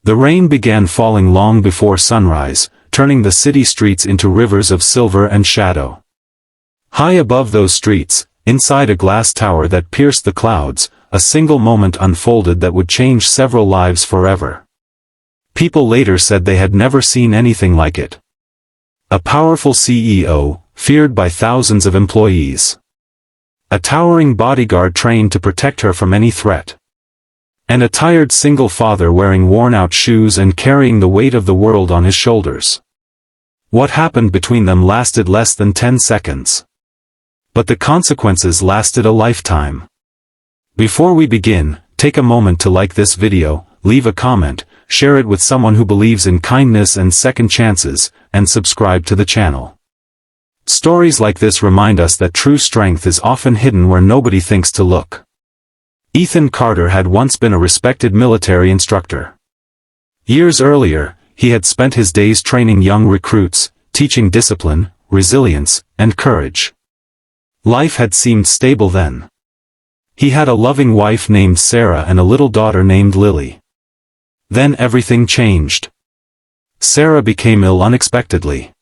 The rain began falling long before sunrise, turning the city streets into rivers of silver and shadow. High above those streets, inside a glass tower that pierced the clouds, a single moment unfolded that would change several lives forever. People later said they had never seen anything like it. A powerful CEO, feared by thousands of employees. A towering bodyguard trained to protect her from any threat. And a tired single father wearing worn-out shoes and carrying the weight of the world on his shoulders. What happened between them lasted less than 10 seconds. But the consequences lasted a lifetime. Before we begin, take a moment to like this video, leave a comment, share it with someone who believes in kindness and second chances, and subscribe to the channel. Stories like this remind us that true strength is often hidden where nobody thinks to look. Ethan Carter had once been a respected military instructor. Years earlier, he had spent his days training young recruits, teaching discipline, resilience, and courage. Life had seemed stable then. He had a loving wife named Sarah and a little daughter named Lily. Then everything changed. Sarah became ill unexpectedly.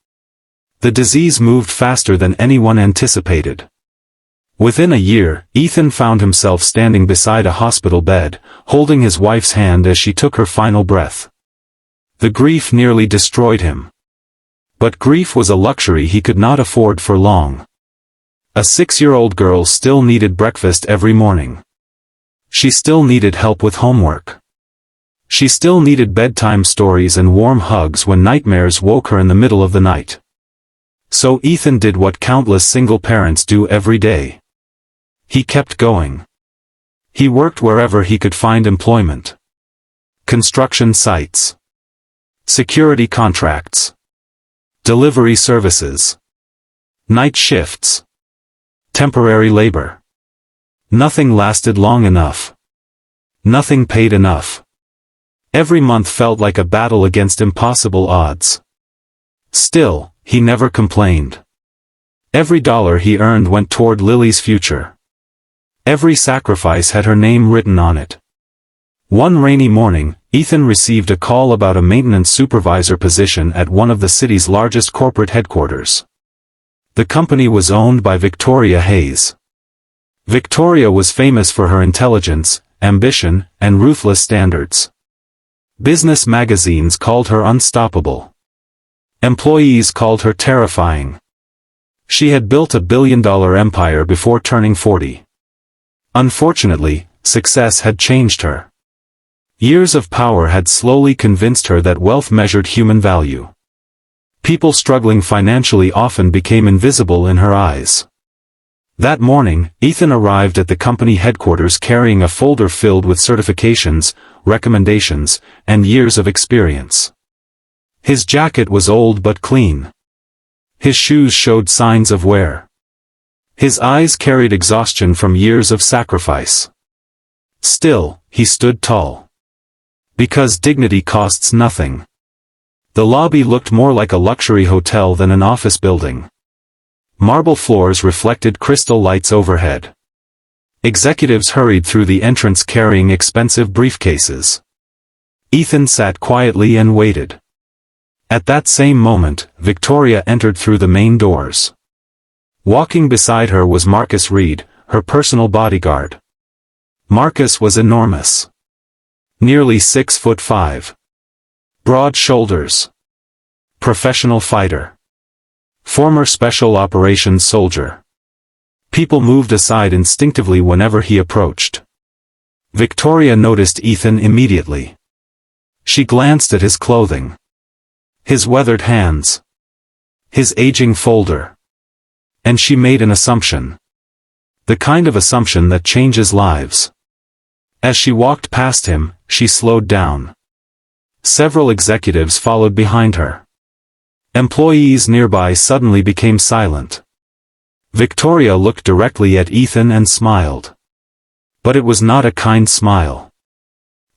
The disease moved faster than anyone anticipated. Within a year, Ethan found himself standing beside a hospital bed, holding his wife's hand as she took her final breath. The grief nearly destroyed him. But grief was a luxury he could not afford for long. A 6-year-old girl still needed breakfast every morning. She still needed help with homework. She still needed bedtime stories and warm hugs when nightmares woke her in the middle of the night. So Ethan did what countless single parents do every day. He kept going. He worked wherever he could find employment. Construction sites. Security contracts. Delivery services. Night shifts. Temporary labor. Nothing lasted long enough. Nothing paid enough. Every month felt like a battle against impossible odds. Still, he never complained. Every dollar he earned went toward Lily's future. Every sacrifice had her name written on it. One rainy morning, Ethan received a call about a maintenance supervisor position at one of the city's largest corporate headquarters. The company was owned by Victoria Hayes. Victoria was famous for her intelligence, ambition, and ruthless standards. Business magazines called her unstoppable. Employees called her terrifying. She had built a billion-dollar empire before turning 40. Unfortunately, success had changed her. Years of power had slowly convinced her that wealth measured human value. People struggling financially often became invisible in her eyes. That morning, Ethan arrived at the company headquarters carrying a folder filled with certifications, recommendations, and years of experience. His jacket was old but clean. His shoes showed signs of wear. His eyes carried exhaustion from years of sacrifice. Still, he stood tall. Because dignity costs nothing. The lobby looked more like a luxury hotel than an office building. Marble floors reflected crystal lights overhead. Executives hurried through the entrance carrying expensive briefcases. Ethan sat quietly and waited. At that same moment, Victoria entered through the main doors. Walking beside her was Marcus Reed, her personal bodyguard. Marcus was enormous. Nearly 6'5". Broad shoulders. Professional fighter. Former special operations soldier. People moved aside instinctively whenever he approached. Victoria noticed Ethan immediately. She glanced at his clothing. His weathered hands. His aging folder. And she made an assumption. The kind of assumption that changes lives. As she walked past him, she slowed down. Several executives followed behind her. Employees nearby suddenly became silent. Victoria looked directly at Ethan and smiled. But it was not a kind smile.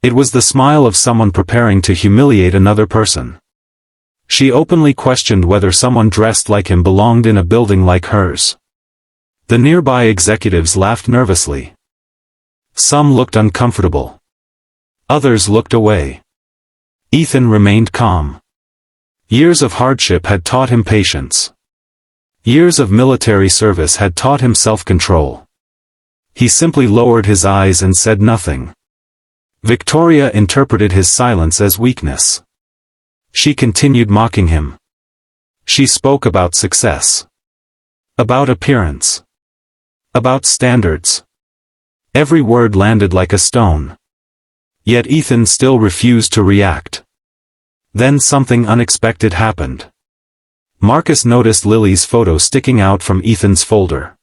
It was the smile of someone preparing to humiliate another person. She openly questioned whether someone dressed like him belonged in a building like hers. The nearby executives laughed nervously. Some looked uncomfortable. Others looked away. Ethan remained calm. Years of hardship had taught him patience. Years of military service had taught him self-control. He simply lowered his eyes and said nothing. Victoria interpreted his silence as weakness. She continued mocking him. She spoke about success. About appearance. About standards. Every word landed like a stone. Yet Ethan still refused to react. Then something unexpected happened. Marcus noticed Lily's photo sticking out from Ethan's folder.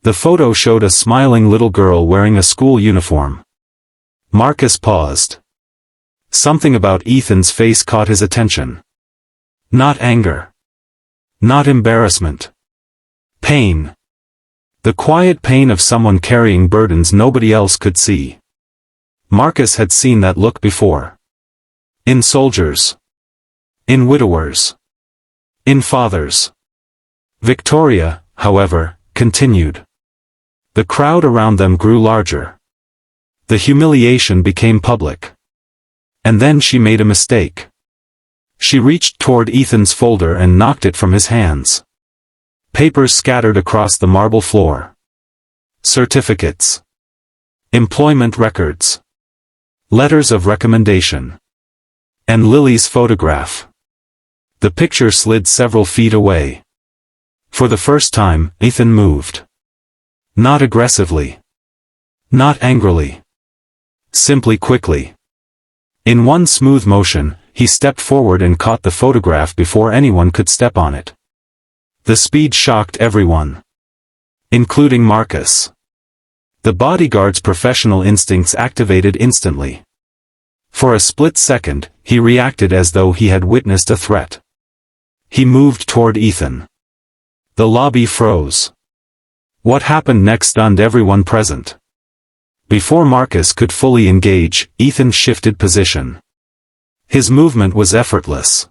The photo showed a smiling little girl wearing a school uniform. Marcus paused. Something about Ethan's face caught his attention. Not anger. Not embarrassment. Pain. The quiet pain of someone carrying burdens nobody else could see. Marcus had seen that look before. In soldiers. In widowers. In fathers. Victoria, however, continued. The crowd around them grew larger. The humiliation became public. And then she made a mistake. She reached toward Ethan's folder and knocked it from his hands. Papers scattered across the marble floor. Certificates. Employment records. Letters of recommendation. And Lily's photograph. The picture slid several feet away. For the first time, Ethan moved. Not aggressively. Not angrily. Simply quickly. In one smooth motion, he stepped forward and caught the photograph before anyone could step on it. The speed shocked everyone. Including Marcus. The bodyguard's professional instincts activated instantly. For a split second, he reacted as though he had witnessed a threat. He moved toward Ethan. The lobby froze. What happened next stunned everyone present. Before Marcus could fully engage, Ethan shifted position. His movement was effortless.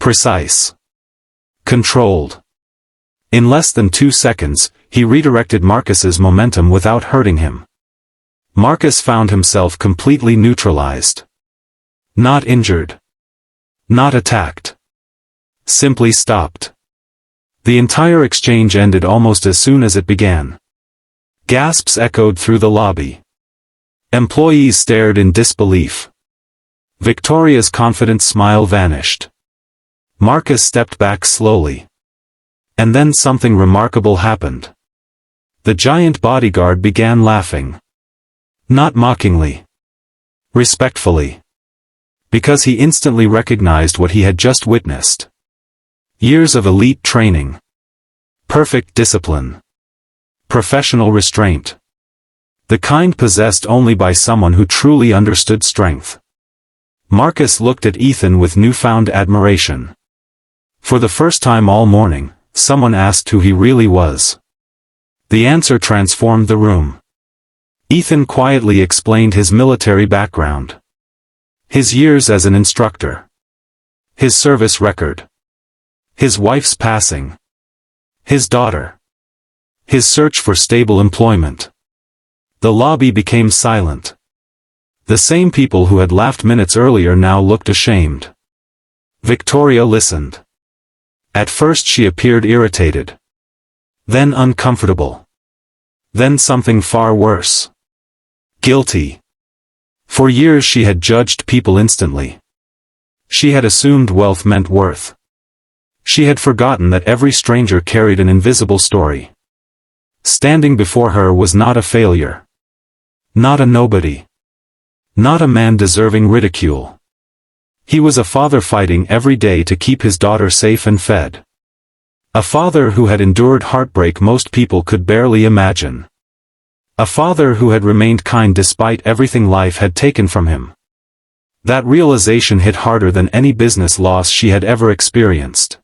Precise. Controlled. In less than 2 seconds, he redirected Marcus's momentum without hurting him. Marcus found himself completely neutralized. Not injured. Not attacked. Simply stopped. The entire exchange ended almost as soon as it began. Gasps echoed through the lobby. Employees stared in disbelief. Victoria's confident smile vanished. Marcus stepped back slowly. And then something remarkable happened. The giant bodyguard began laughing. Not mockingly. Respectfully. Because he instantly recognized what he had just witnessed. Years of elite training. Perfect discipline. Professional restraint. The kind possessed only by someone who truly understood strength. Marcus looked at Ethan with newfound admiration. For the first time all morning, someone asked who he really was. The answer transformed the room. Ethan quietly explained his military background. His years as an instructor. His service record. His wife's passing. His daughter. His search for stable employment. The lobby became silent. The same people who had laughed minutes earlier now looked ashamed. Victoria listened. At first she appeared irritated. Then uncomfortable. Then something far worse. Guilty. For years she had judged people instantly. She had assumed wealth meant worth. She had forgotten that every stranger carried an invisible story. Standing before her was not a failure. Not a nobody. Not a man deserving ridicule. He was a father fighting every day to keep his daughter safe and fed. A father who had endured heartbreak most people could barely imagine. A father who had remained kind despite everything life had taken from him. That realization hit harder than any business loss she had ever experienced.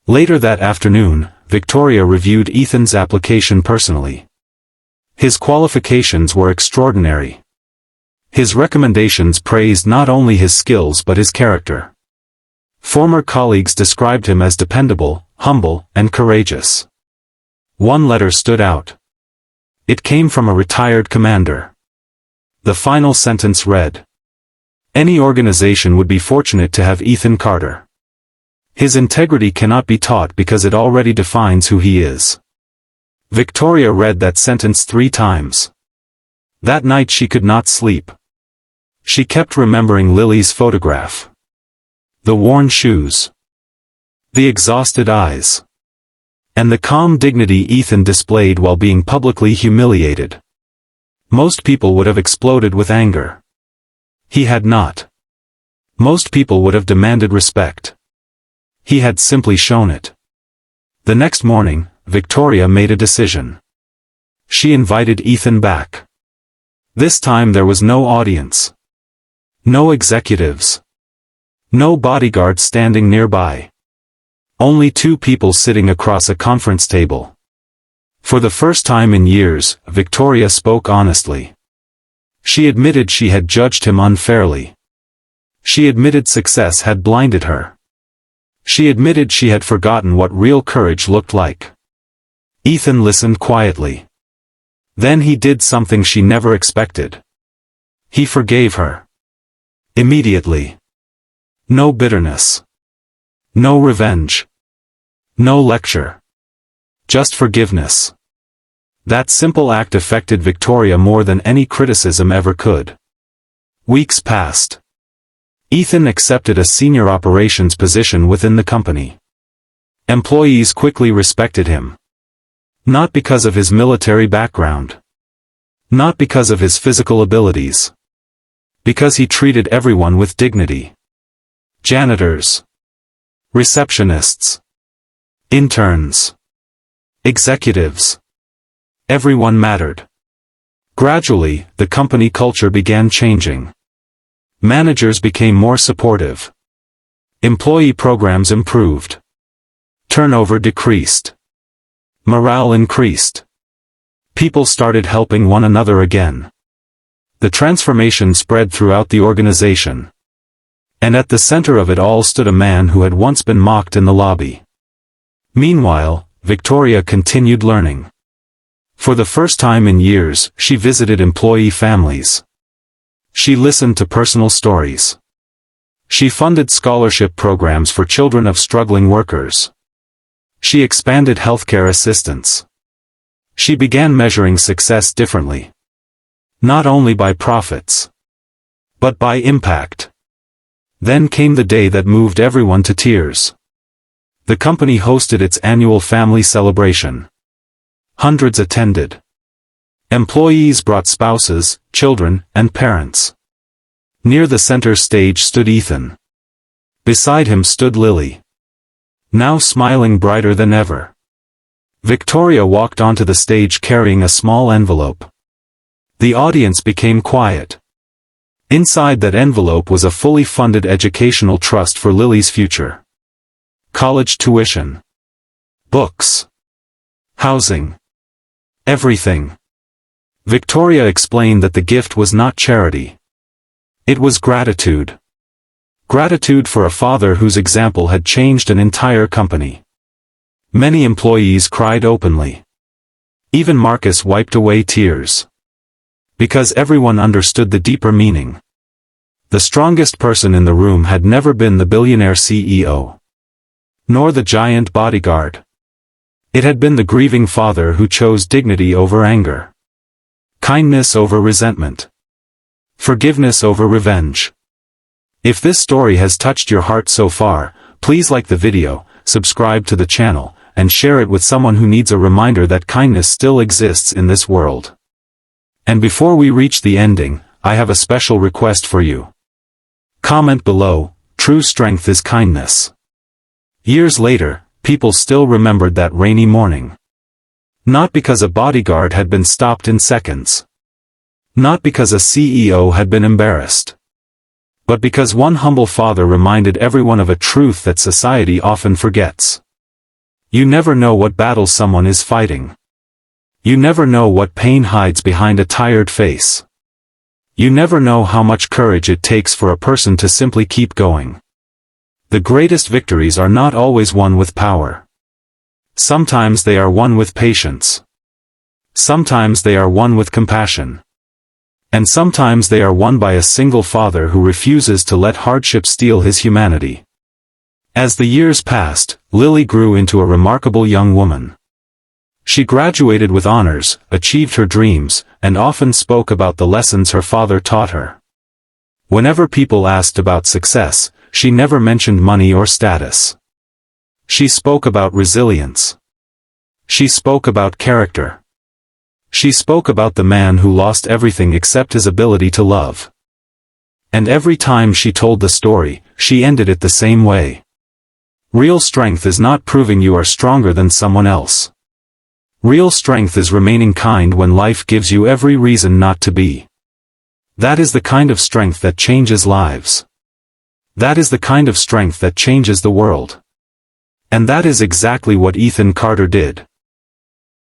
Later that afternoon, Victoria reviewed Ethan's application personally. His qualifications were extraordinary. His recommendations praised not only his skills but his character. Former colleagues described him as dependable, humble, and courageous. One letter stood out. It came from a retired commander. The final sentence read, Any organization would be fortunate to have Ethan Carter. His integrity cannot be taught because it already defines who he is. Victoria read that sentence 3 times. That night she could not sleep. She kept remembering Lily's photograph. The worn shoes. The exhausted eyes. And the calm dignity Ethan displayed while being publicly humiliated. Most people would have exploded with anger. He had not. Most people would have demanded respect. He had simply shown it. The next morning, Victoria made a decision. She invited Ethan back. This time there was no audience. No executives. No bodyguard standing nearby. Only 2 people sitting across a conference table. For the first time in years, Victoria spoke honestly. She admitted she had judged him unfairly. She admitted success had blinded her. She admitted she had forgotten what real courage looked like. Ethan listened quietly. Then he did something she never expected. He forgave her. Immediately. No bitterness. No revenge. No lecture. Just forgiveness. That simple act affected Victoria more than any criticism ever could. Weeks passed. Ethan accepted a senior operations position within the company. Employees quickly respected him. Not because of his military background. Not because of his physical abilities. Because he treated everyone with dignity. Janitors. Receptionists. Interns. Executives. Everyone mattered. Gradually, the company culture began changing. Managers became more supportive. Employee programs improved. Turnover decreased. Morale increased. People started helping one another again. The transformation spread throughout the organization. And at the center of it all stood a man who had once been mocked in the lobby. Meanwhile, Victoria continued learning. For the first time in years, she visited employee families. She listened to personal stories. She funded scholarship programs for children of struggling workers. She expanded healthcare assistance. She began measuring success differently. Not only by profits, but by impact. Then came the day that moved everyone to tears. The company hosted its annual family celebration. Hundreds attended. Employees brought spouses, children, and parents. Near the center stage stood Ethan. Beside him stood Lily. Now smiling brighter than ever. Victoria walked onto the stage carrying a small envelope. The audience became quiet. Inside that envelope was a fully funded educational trust for Lily's future. College tuition. Books. Housing. Everything. Victoria explained that the gift was not charity. It was gratitude. Gratitude for a father whose example had changed an entire company. Many employees cried openly. Even Marcus wiped away tears. Because everyone understood the deeper meaning. The strongest person in the room had never been the billionaire CEO. Nor the giant bodyguard. It had been the grieving father who chose dignity over anger. Kindness over resentment. Forgiveness over revenge. If this story has touched your heart so far, please like the video, subscribe to the channel, and share it with someone who needs a reminder that kindness still exists in this world. And before we reach the ending, I have a special request for you. Comment below, "True strength is kindness." Years later, people still remembered that rainy morning. Not because a bodyguard had been stopped in seconds. Not because a CEO had been embarrassed. But because one humble father reminded everyone of a truth that society often forgets. You never know what battle someone is fighting. You never know what pain hides behind a tired face. You never know how much courage it takes for a person to simply keep going. The greatest victories are not always won with power. Sometimes they are won with patience. Sometimes they are won with compassion. And sometimes they are won by a single father who refuses to let hardship steal his humanity. As the years passed, Lily grew into a remarkable young woman. She graduated with honors, achieved her dreams, and often spoke about the lessons her father taught her. Whenever people asked about success, she never mentioned money or status. She spoke about resilience. She spoke about character. She spoke about the man who lost everything except his ability to love. And every time she told the story, she ended it the same way. Real strength is not proving you are stronger than someone else. Real strength is remaining kind when life gives you every reason not to be. That is the kind of strength that changes lives. That is the kind of strength that changes the world. And that is exactly what Ethan Carter did.